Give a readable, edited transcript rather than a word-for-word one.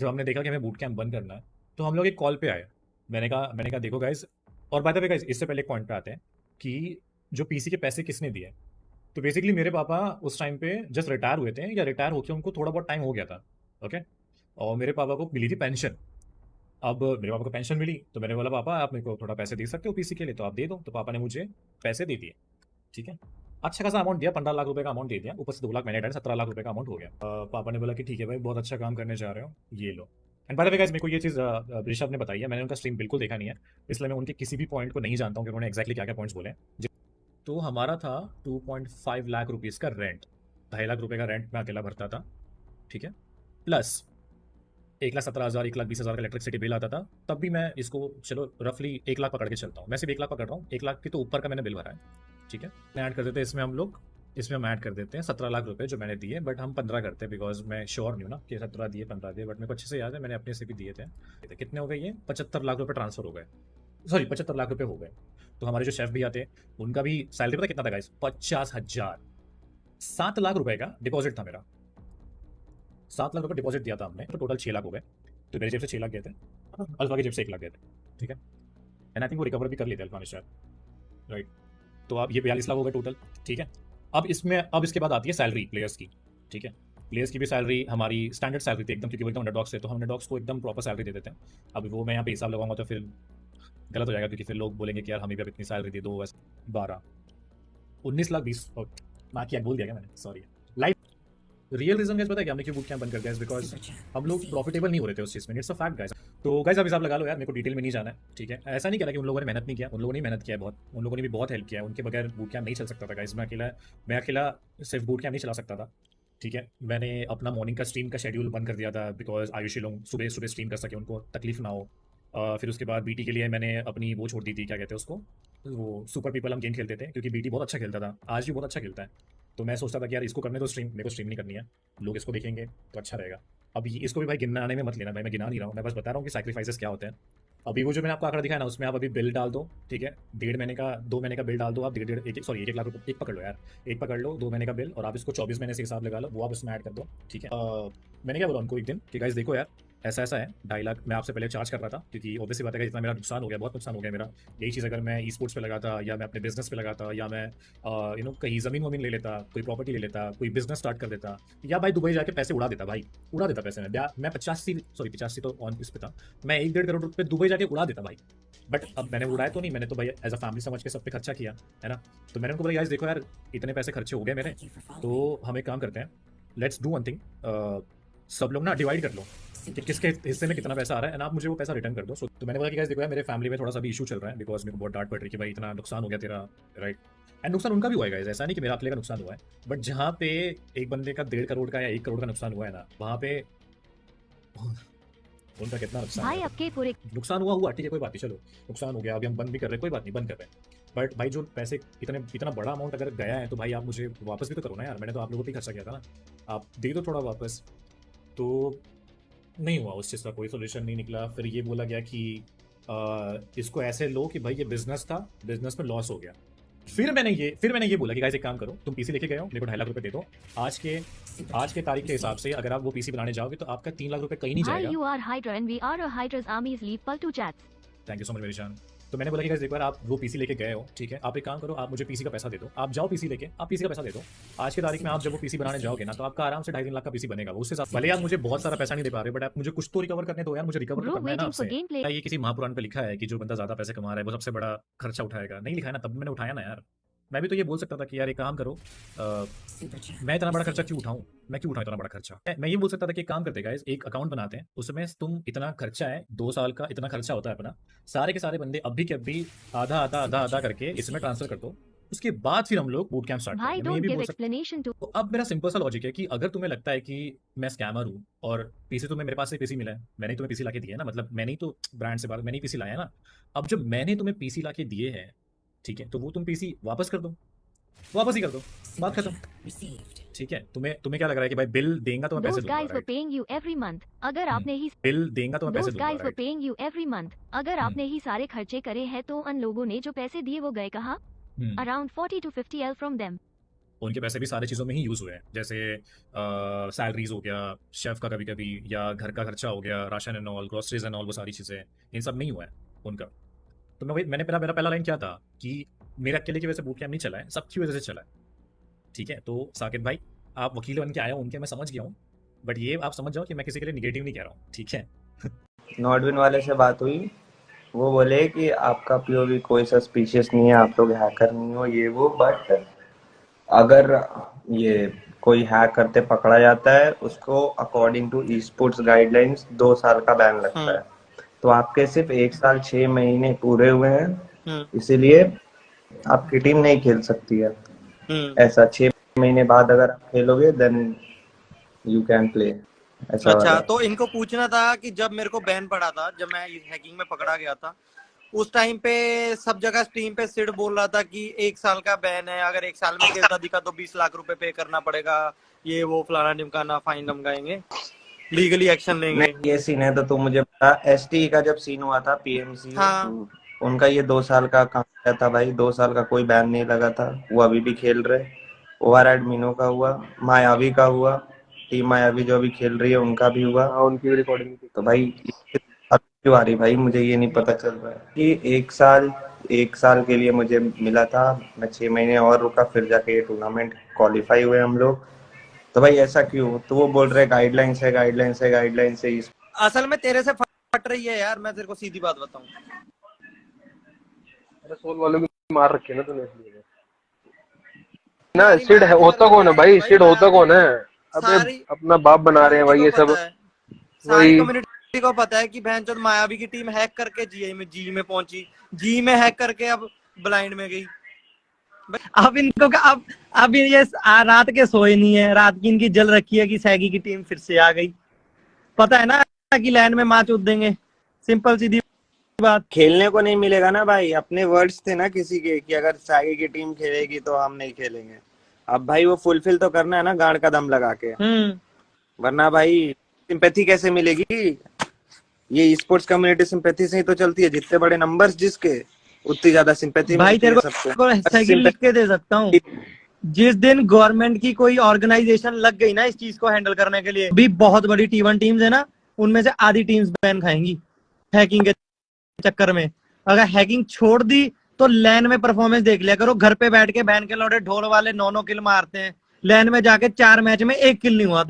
जब हमने देखा कि हमें बूट कैंप बंद करना है, तो हम लोग एक कॉल पे आए। मैंने कहा देखो गाइज, और बाय द वे गाइज, इससे पहले एक पॉइंट पे आते हैं कि जो पीसी के पैसे किसने दिए। तो बेसिकली मेरे पापा उस टाइम पे जस्ट रिटायर हुए थे, या रिटायर होके उनको थोड़ा बहुत टाइम हो गया था। ओके। और मेरे पापा को मिली थी पेंशन। अब मेरे पापा को पेंशन मिली, तो मैंने बोला पापा आप मेरे को थोड़ा पैसे दे सकते हो पीसी के लिए, तो आप दे दो। तो पापा ने मुझे पैसे दे दिए। ठीक है। अच्छा खासा अमाउंट दिया, 15 लाख रुपए का अमाउंट दे दिया, ऊपर से 2 लाख मैंने डाले, 17 लाख रुपए का अमाउंट हो गया। पापा ने बोला कि ठीक है भाई, बहुत अच्छा काम करने जा रहे हो, ये लो। And by the way guys, मेरे को ये चीज़ ऋषभ ने बताई है, मैंने उनका स्ट्रीम बिल्कुल देखा नहीं है, इसलिए मैं उनके किसी भी पॉइंट को नहीं जानता हूँ कि उन्होंने एक्जैक्टली क्या क्या पॉइंट्स बोले हैं। तो हमारा था 2.5 लाख रुपीज़ का रेंट। 2.5 लाख रुपए का रेंट मैं अकेला भरता था। ठीक है। प्लस 1,17,000 1,20,000 का इलेक्ट्रिसिटी बिल आता था। तब भी मैं इसको चलो रफली 1 लाख पकड़ के चलता हूँ, मैं सिर्फ 1 लाख पकड़ रहा हूँ, 1 लाख के तो ऊपर का मैंने बिल भरा है। ठीक है। ऐड कर देते हैं इसमें हम लोग, इसमें हम ऐड कर देते हैं 17 लाख रुपए जो मैंने दिए, बट हम 15 करते हैं बिकॉज मैं श्योर नहीं हूँ ना कि 17 दिए 15 दिए, बट मेरे को अच्छे से याद है मैंने अपने से भी दिए थे। कितने हो गए ये? 75 लाख रुपए ट्रांसफर हो गए, सॉरी 75 लाख रुपए हो गए। तो हमारे जो शेफ भी आते, उनका भी सैलरी पता कितना था गाइस? 50,000। 7 लाख रुपए का डिपॉजिट था मेरा। 7 लाख रुपए डिपॉजिट दिया था हमने, तो टोटल 6 लाख हो गए। तो मेरी जेब से 6 लाख गए थे, अल्फा की जेब से 1 लाख गए थे। ठीक है। एंड आई थिंक वो रिकवर भी कर लेते अल्फा ने शायद, राइट। तो अब ये 42 लाख हो गए टोटल। ठीक है। अब इसके बाद आती है सैलरी प्लेयर्स की। ठीक है। प्लेयर्स की भी सैलरी हमारी स्टैंडर्ड सैलरी थी एकदम, क्योंकि वो एकदम अंडरडॉग्स थे, तो हम अंडरडॉग्स को एकदम प्रॉपर सैलरी दे देते हैं। अब वो मैं यहाँ पे हिसाब लगाऊंगा तो फिर गलत हो जाएगा, क्योंकि फिर लोग बोलेंगे कि यार हमें भी अब इतनी सैलरी दे दो। वैसे 12 19 लाख 20 बाकी बोल दिया क्या मैंने, sorry. Life real reason guys पता है क्या हमने क्यों बूट कैंप बंद कर दिया? बिकॉज हम लोग प्रॉफिटेबल नहीं हो रहे थे उस चीज़ में। It's a fact guys. तो गाइस आप हिसाब लगा लो यार, मेरे को डिटेल में नहीं जाना है। ठीक है। ऐसा नहीं कह रहा कि उन लोगों ने मेहनत नहीं किया, उन लोगों ने मेहनत किया है बहुत, उन लोगों ने भी बहुत हेल्प किया है, उनके बगैर बूट कैंप नहीं चल सकता था गाइस। मैं अकेला सिर्फ बूट कैंप नहीं चला सकता था। ठीक है। मैंने अपना मॉर्निंग का स्ट्रीम का शेड्यूल बंद कर दिया था बिकॉज आयुषी लोग सुबह सुबह स्ट्रीम कर सके, उनको तकलीफ ना हो। फिर उसके बाद बीटी के लिए मैंने अपनी वो छोड़ दी थी, क्या कहते हैं उसको, वो सुपर पीपल हम गेम खेलते थे, क्योंकि बीटी बहुत अच्छा खेलता था, आज भी बहुत अच्छा खेलता है। तो मैं सोचता था कि यार इसको करने दो स्ट्रीम, मेरे को स्ट्रीम नहीं करनी है, लोग इसको देखेंगे तो अच्छा रहेगा। अब इसको भी भाई गिनना आने में मत लेना भाई, मैं गिना नहीं रहा हूँ, मैं बस बता रहा हूँ कि सैक्रिफाइसेस क्या होते हैं। अभी वो जो मैंने आपको आंकड़ा दिखाया ना, उसमें आप अभी बिल डाल दो। ठीक है। 1.5 महीने का 2 महीने का बिल डाल दो आप, डेढ़ डेढ़ एक सॉरी 1 लाख रुपये एक पकड़ लो यार, एक पकड़ लो 2 महीने का बिल, और आप इसको 24 महीने से हिसाब लगा लो, वो आप इसमें ऐड कर दो। ठीक है। मैंने क्या बोला उनको एक दिन कि गाइस देखो यार, ऐसा ऐसा है, 2.5 लाख मैं आपसे पहले चार्ज कर रहा था, क्योंकि ऑब्वियसली बात है कि जितना मेरा नुकसान हो गया, बहुत नुकसान हो गया मेरा। यही चीज़ अगर मैं ई स्पोर्ट्स पे लगाता, या मैं अपने बिजनेस पे लगाता, या मैं कहीं ज़मीन वमीन ले लेता, कोई प्रॉपर्टी ले लेता, कोई बिजनेस स्टार्ट कर देता, या भाई दुबई जाके पैसे उड़ा देता, भाई उड़ा देता पैसे में। मैं 85 तो ऑन इस पे था, मैं 1-1.5 करोड़ रुपये दुबई जाके उड़ा देता भाई। बट अब मैंने उड़ाया तो नहीं, मैंने तो भाई एज अ फैमिली समझ के सब पे खर्चा किया, है ना। तो मैंने उनको बोला यार देखो यार, इतने पैसे खर्चे हो गए मेरे, तो हम एक काम करते हैं, लेट्स डू वन थिंग, सब लोग ना डिवाइड कर लो कि किसके हिस्से में कितना पैसा आ रहा है, एंड आप मुझे वो पैसा रिटर्न कर दो। तो मैंने बोला कि गाइस देखो यार, मेरे फैमिली में थोड़ा सा भी इशू चल रहा है, बिकॉज मेरे को बहुत डांट पड़ रही है कि भाई इतना नुकसान हो गया तेरा, राइट। एंड नुकसान उनका भी हुआ है गाइस, ऐसा नहीं कि मेरा अकेले का नुकसान हुआ है, बट जहाँ पे एक बंदे का 1.5 करोड़ का या 1 करोड़ का नुकसान हुआ है ना, वहाँ पे उनका कितना नुकसान भाई हुआ आपके पूरे नुकसान हुआ ठीक है, कोई बात नहीं, चलो नुकसान हो गया, अभी हम बंद भी कर रहे हैं, कोई बात नहीं, बंद कर रहे हैं। बट भाई जो पैसे इतना बड़ा अमाउंट अगर गया है, तो भाई आप मुझे वापस भी तो करो ना यार, मैंने तो आप लोगों पे ही खर्चा किया था ना, आप दे दो थोड़ा वापस। तो नहीं हुआ, उस चीज़ का कोई सोल्यूशन नहीं निकला। फिर ये बोला गया कि इसको ऐसे लो कि भाई ये बिजनेस था, बिजनेस में लॉस हो गया। फिर मैंने ये बोला कि गाइस एक काम करो, तुम पीसी लेके गए हो, मेरे को 2.5 लाख रुपए दे दो। आज के तारीख के हिसाब से अगर आप वो पीसी बनाने जाओगे, तो आपका 3 लाख रुपए कहीं नहीं भाई जाएगा। you are Hydra and we are a Hydra's armies leave Paltu chats. Thank you so much मेरी जान। तो मैंने बोला कि गाइस एक बार आप वो पीसी लेके गए हो, ठीक है, आप एक काम करो, आप मुझे पीसी का पैसा दे दो, आप जाओ पीसी लेके, आप पीसी का पैसा दे दो। आज की तारीख में आप जब वो पीसी बनाने जाओगे ना, तो आपका आराम से 2.5-3 लाख का पीसी बनेगा। उससे भले आप मुझे बहुत सारा पैसा नहीं दे पा रहे, बट आप मुझे कुछ तो रिकवर करने दो यार, मुझे रिकवर तो Bro करना है ना waiting for आपसे। gameplay. ये किसी महापुराण पे लिखा है कि जो बंदा ज्यादा पैसे कमा रहा है वो सबसे बड़ा खर्चा उठाएगा? नहीं लिखा है ना, तब मैंने उठाया ना यार। मैं भी तो ये बोल सकता था कि यार एक काम करो, मैं इतना बड़ा खर्चा क्यों उठाऊं, मैं क्यों उठाऊं इतना बड़ा खर्चा। मैं ये बोल सकता था कि एक काम करते गाइस, एक अकाउंट बनाते हैं, उसमें तुम इतना खर्चा है 2 साल का, इतना खर्चा होता है अपना, सारे के सारे बंदे अभी के अभी आधा आधा आधा आधा करके इसमें ट्रांसफर कर दो, उसके बाद फिर हम लोग बूट कैंप स्टार्ट भाई करेंगे। मैं ये don't भी give बोल सकता explanation to. हूं। तो अब मेरा सिंपल सा लॉजिक है कि अगर तुम्हें लगता है कि मैं स्कैमर हूँ, और पीसी तुम्हें, मेरे पास से पीसी मिला है, मैंने ही तुम्हें पीसी लाके दिया है ना, मतलब मैंने ही तो ब्रांड से बात, मैंने ही पीसी लाया है ना। अब जब मैंने तुम्हें पीसी लाके दिए हैं, ठीक है, तो वो तुम पीसी वापस कर दो, वापस ही कर दो, बात खत्म। ठीक है। तुम्हें तुम्हें क्या लग रहा है कि भाई बिल देगा तो मैं पैसे Those दूंगा, guys were right? paying you every month. अगर आपने ही बिल देगा तो मैं पैसे Those दूंगा, guys were right? paying you every month. अगर आपने ही सारे खर्चे करे हैं, तो उन लोगों ने जो पैसे दिए वो गए कहाँ? Around 40 to 50 L from them. उनके पैसे भी सारी चीज़ों में ही यूज़ हुए हैं, जैसे सैलरीज हो गया, शेफ का कभी कभी, या घर का खर्चा हो गया, ration and all, groceries and all, वो सारी चीज़ें इन सब में ही हुआ है उनका। तो मैंने मेरा पहला लाइन क्या था कि मेरे अकेले की वजह से बूट कैंप नहीं चला है, सबकी वजह से चला है। ठीक है, तो साकिब भाई, आप वकील बन के आए हो उनके, मैं समझ गया हूँ, बट ये आप समझ जाओ कि मैं किसी के लिए निगेटिव नहीं कह रहा हूँ, ठीक है। नॉटविन वाले से बात हुई, वो बोले कि आपका पीओवी कोई सस्पिशियस नहीं है, आप लोग हैकर नहीं हो ये वो, बट अगर ये कोई हैक करते पकड़ा जाता है उसको according to esports guidelines 2 साल का बैन लगता है। तो आपके सिर्फ 1 साल 6 महीने पूरे हुए हैं, इसीलिए आपकी टीम नहीं खेल सकती है। ऐसा 6 महीने बाद अगर आप खेलोगे देन यू कैन प्ले। अच्छा, तो इनको पूछना था कि जब मेरे को बैन पड़ा था, जब मैं हैकिंग में पकड़ा गया था, उस टाइम पे सब जगह स्ट्रीम पे सिड बोल रहा था कि 1 साल का बैन है, अगर 1 साल में खेलता दिखा तो 20 लाख रुपए पे करना पड़ेगा, ये वो फलाना ढिमकाना, फाइन लमगाएंगे, लीगली एक्शन लेंगे। ये सीन है तो मुझे पता, एसटी का जब सीन हुआ था पीएमसी, हाँ, उनका ये 2 साल का काम किया था भाई, 2 साल का कोई बैन नहीं लगा था, वो अभी भी खेल रहे। ओवर एडमिनो का हुआ, मायावी का हुआ, टीम मायावी जो अभी खेल रही है उनका भी हुआ, उनकी भी रिकॉर्डिंग। तो भाई अब क्यों आ रही भाई, मुझे ये नहीं पता चल रहा है कि 1 साल के लिए मुझे मिला था, मैं 6 महीने और रुका, फिर जाके ये टूर्नामेंट क्वालिफाई हुए हम लोग। तो भाई ऐसा क्यों? तो वो बोल रहे गाइडलाइंस है, गाइडलाइंस है, गाइडलाइंस है। असल में तेरे से फट रही है यार, मैं तेरे को सीधी बात बताऊं। अरे सोल वालों की मार रखी है ना तूने, इसलिए ना। सिड है होता कौन है भाई, सिड होता कौन है? अबे अपना बाप बना रहे हैं भाई ये सब। सारी कम्युनिटी को पता है कि बहनचोद मायावी की टीम हैक करके जी में पहुंची, जी में हैक करके अब ब्लाइंड में गई। अब इनको अब ये रात के सोए नहीं है, रात की इनकी जल रखी है कि सैगी की टीम फिर से आ गई। पता है ना कि लैंड में मैच उठ देंगे, सिंपल सीधी बात। खेलने को नहीं मिलेगा ना भाई, अपने वर्ड्स थे ना किसी के कि अगर सैगी की टीम खेलेगी तो हम नहीं खेलेंगे। अब भाई वो फुलफिल तो करना है ना, गाड़ का दम लगा के, वरना भाई सिंपैथी कैसे मिलेगी? ये स्पोर्ट्स कम्युनिटी सिंपैथी से ही तो चलती है, जितने बड़े नंबर्स जिसके उतनी ज्यादा सिंपैथी भाई तेरे को लिख के दे सकता हूँ, जिस दिन गवर्नमेंट की कोई ऑर्गेनाइजेशन लग गई ना इस चीज को हैंडल करने के लिए, भी बहुत बड़ी T1 टीम्स है ना, उनमें से आधी टीम्स बैन खाएंगी हैकिंग के चक्कर में। अगर हैकिंग छोड़ दी तो लैन में परफॉर्मेंस देख लिया करो, घर पे बैठ के बहन के लौटे ढोल वाले 9-9 किल मारते हैं, लैन में जाके 4 मैच में 1 किल नहीं हुआ था।